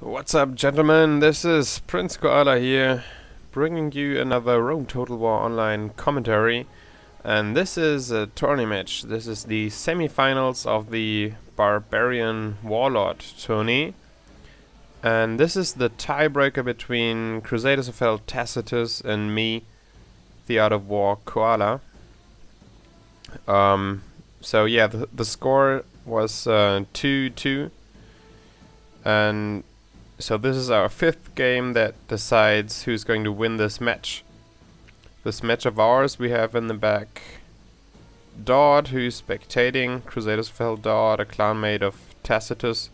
What's up, gentlemen? This is Prince.koala here, bringing you another Rome Total War online commentary. And this is a tourney match. This is the semifinals of the Barbarian Warlord tourney. And this is the tiebreaker between Crusaders of Hell Tacitus and me, the Art of War Koala. So yeah, the score was 2-2. And so this is our fifth game that decides who's going to win this match. This match of ours, we have in the back Dodd, who's spectating, Crusaders of Hell Dodd, a clanmate of Tacitus.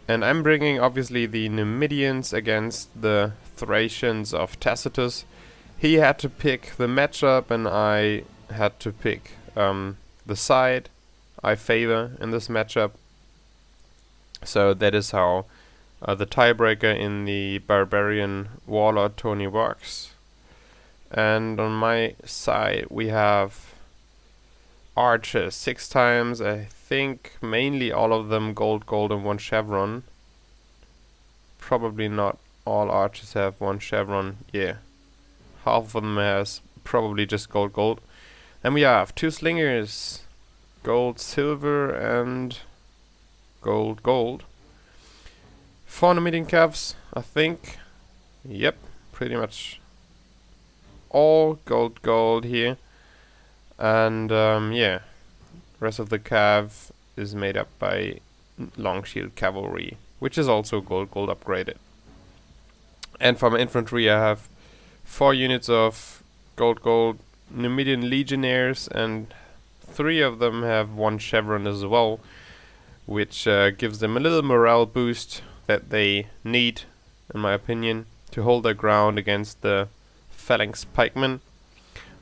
And I'm bringing obviously the Numidians against the Thracians of Tacitus. He had to pick the matchup and I had to pick the side I favor in this matchup. So that is how the tiebreaker in the Barbarian Warlord tourney works. And on my side we have archers 6 times, I think mainly all of them gold, and 1 chevron. Probably not all archers have 1 chevron, yeah. Half of them has probably just gold. And we have 2 slingers, gold, silver and gold. 4 Numidian calves, I think. Yep, pretty much all gold here. And yeah, rest of the cav is made up by long shield cavalry, which is also gold upgraded. And for my infantry I have 4 units of gold Numidian legionnaires, and 3 of them have 1 chevron as well, which gives them a little morale boost that they need, in my opinion, to hold their ground against the phalanx pikemen,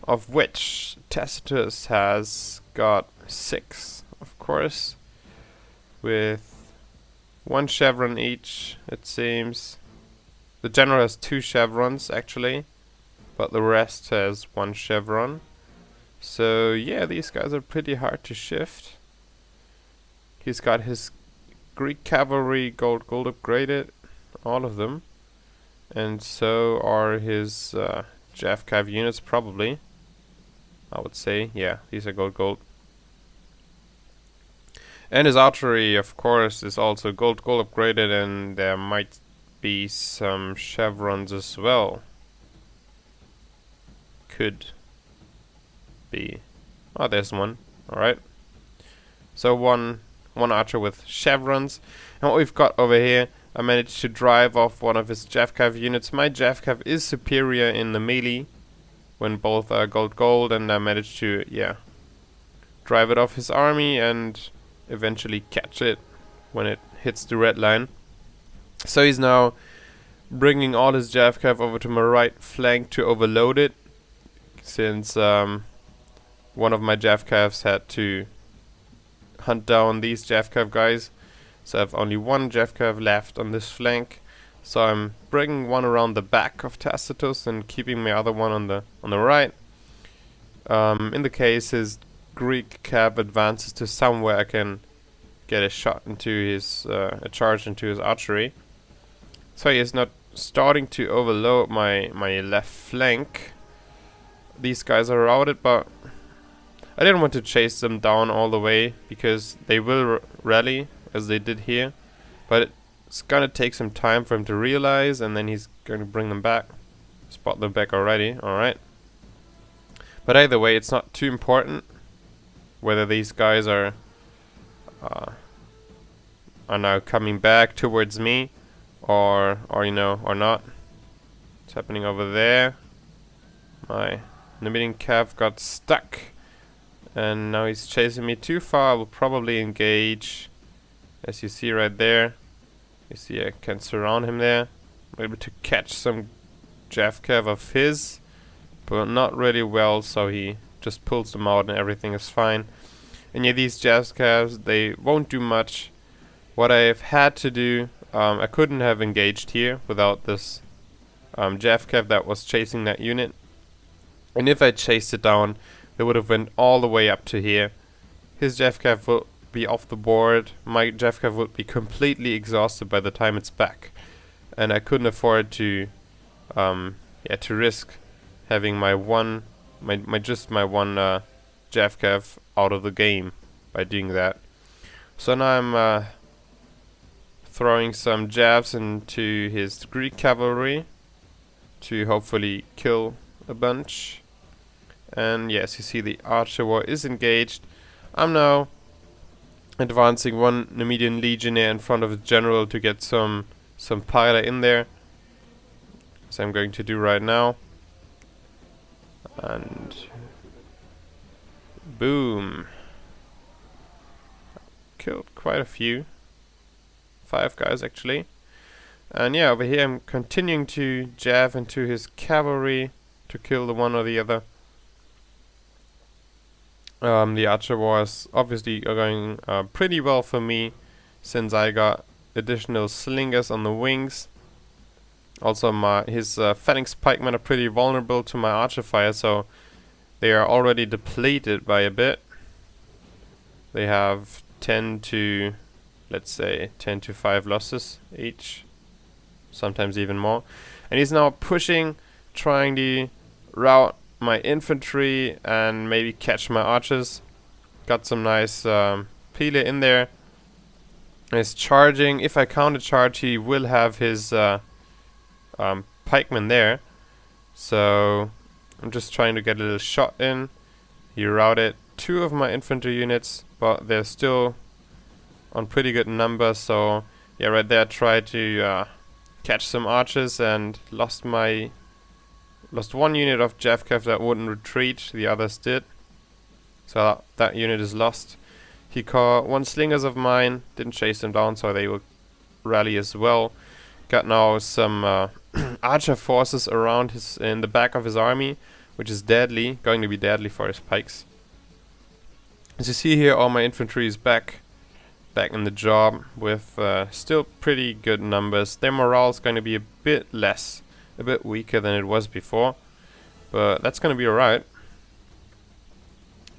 of which Tacitus has got 6, of course, with 1 chevron each, it seems. The general has 2 chevrons actually, but the rest has 1 chevron. So yeah, these guys are pretty hard to shift. He's got his Greek cavalry gold upgraded, all of them, and so are his JFCav units probably, I would say. Yeah, these are gold. And his archery, of course, is also gold upgraded, and there might be some chevrons as well. Could be. Oh, there's one. Alright. So one archer with chevrons. And what we've got over here, I managed to drive off one of his JFCav units. My JFCav is superior in the melee when both are gold, and I managed to, yeah, drive it off his army and eventually catch it when it hits the red line. So he's now bringing all his JFCav over to my right flank to overload it, since one of my JFCavs had to hunt down these JFCav guys. So I have only 1 JFCav left on this flank. So I'm bringing one around the back of Tacitus and keeping my other one on the right. In the case his Greek cav advances to somewhere, I can get a shot into his a charge into his archery. So he is not starting to overload my left flank. These guys are routed, but I didn't want to chase them down all the way, because they will rally, as they did here. But it's gonna take some time for him to realize, and then he's going to bring them back. Spot them back already, alright. But either way, it's not too important whether these guys are now coming back towards me, or you know, or not. What's happening over there? My Numidian cav got stuck, and now he's chasing me too far. I will probably engage, as you see right there. You see I can surround him there. I'm able to catch some JFCav of his, but not really well, so he just pulls them out and everything is fine. And yeah, these JFCavs, they won't do much. What I've had to do, I couldn't have engaged here without this JFCav that was chasing that unit. And if I chased it down, they would have went all the way up to here. His JFCav will be off the board. My JFCav would be completely exhausted by the time it's back. and I couldn't afford to to risk having my one JFKF out of the game by doing that. So now I'm throwing some jabs into his Greek cavalry to hopefully kill a bunch. And yes, you see the archer war is engaged. I'm now advancing one Numidian legionnaire in front of his general to get some pilot in there. So I'm going to do right now. And boom. Killed quite a few. 5 guys actually. And yeah, over here I'm continuing to jab into his cavalry to kill the one or the other. The archer war is obviously going pretty well for me, since I got additional slingers on the wings. Also his phalanx pikemen are pretty vulnerable to my archer fire, so they are already depleted by a bit. They have 10 to, let's say, 10 to 5 losses each, sometimes even more. And he's now pushing, trying to rout my infantry and maybe catch my archers. Got some nice pile in there. He's charging. If I counter charge, he will have his pikemen there. So I'm just trying to get a little shot in. He routed 2 of my infantry units, but they're still on pretty good numbers. So yeah, right there I tried to catch some archers and lost one unit of JFKF that wouldn't retreat, the others did. So that unit is lost. He caught 1 slingers of mine, didn't chase them down, so they will rally as well. Got now some archer forces around in the back of his army, which is deadly, going to be deadly for his pikes. As you see here, all my infantry is back in the job with still pretty good numbers. Their morale is going to be a bit weaker than it was before, but that's going to be alright.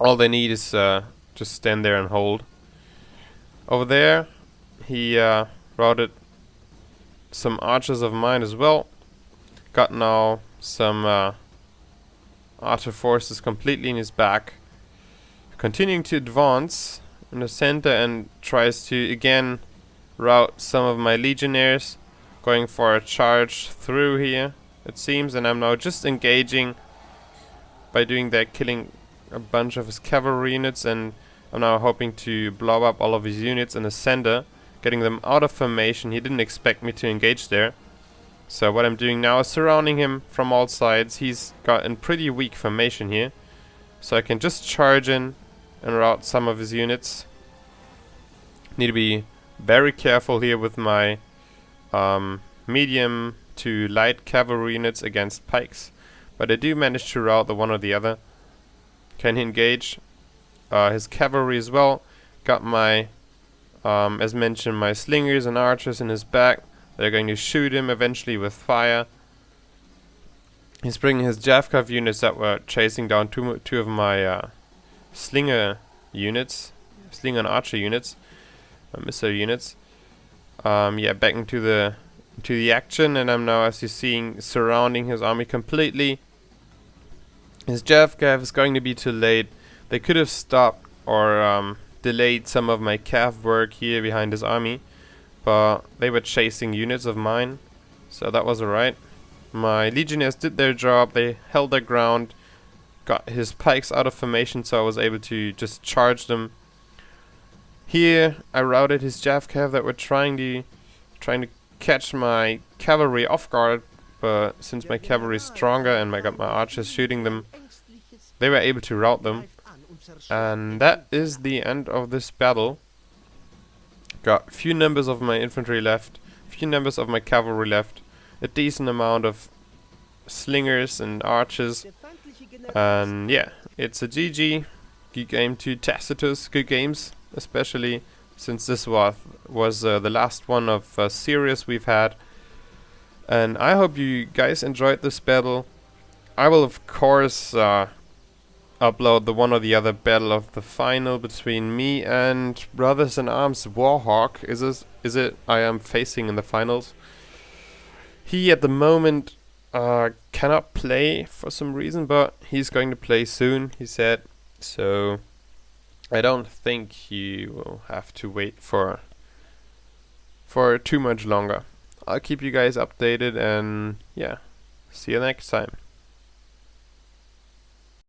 All they need is just stand there and hold. Over there, he routed some archers of mine as well. Got now some archer forces completely in his back. Continuing to advance in the center and tries to again rout some of my legionnaires. Going for a charge through here, it seems, and I'm now just engaging by doing that, killing a bunch of his cavalry units, and I'm now hoping to blow up all of his units in the center, getting them out of formation. He didn't expect me to engage there. So what I'm doing now is surrounding him from all sides. He's got a pretty weak formation here, so I can just charge in and rout some of his units. Need to be very careful here with my medium to light cavalry units against pikes, but I do manage to rout the one or the other. Can he engage his cavalry as well? Got my, as mentioned, my slingers and archers in his back. They're going to shoot him eventually with fire. He's bringing his JFKF units that were chasing down two of my slinger units, slinger and archer units, missile units. Yeah, back into the action, and I'm now, as you're seeing, surrounding his army completely. His JFKF is going to be too late. They could have stopped or delayed some of my cav work here behind his army, but they were chasing units of mine, so that was alright. My legionnaires did their job. They held their ground, got his pikes out of formation, so I was able to just charge them. Here I routed his JFKF that were trying to catch my cavalry off guard, but since my cavalry is stronger and I got my archers shooting them, they were able to rout them. And that is the end of this battle. Got few numbers of my infantry left, few numbers of my cavalry left, a decent amount of slingers and archers, and yeah, it's a GG. Good game to Tacitus. Good games, especially since this was the last one of a series we've had. And I hope you guys enjoyed this battle. I will of course upload the one or the other battle of the final between me and Brothers in Arms Warhawk. Is it I am facing in the finals. He at the moment cannot play for some reason, but he's going to play soon, he said. So I don't think he will have to wait for too much longer. I'll keep you guys updated, and yeah, see you next time.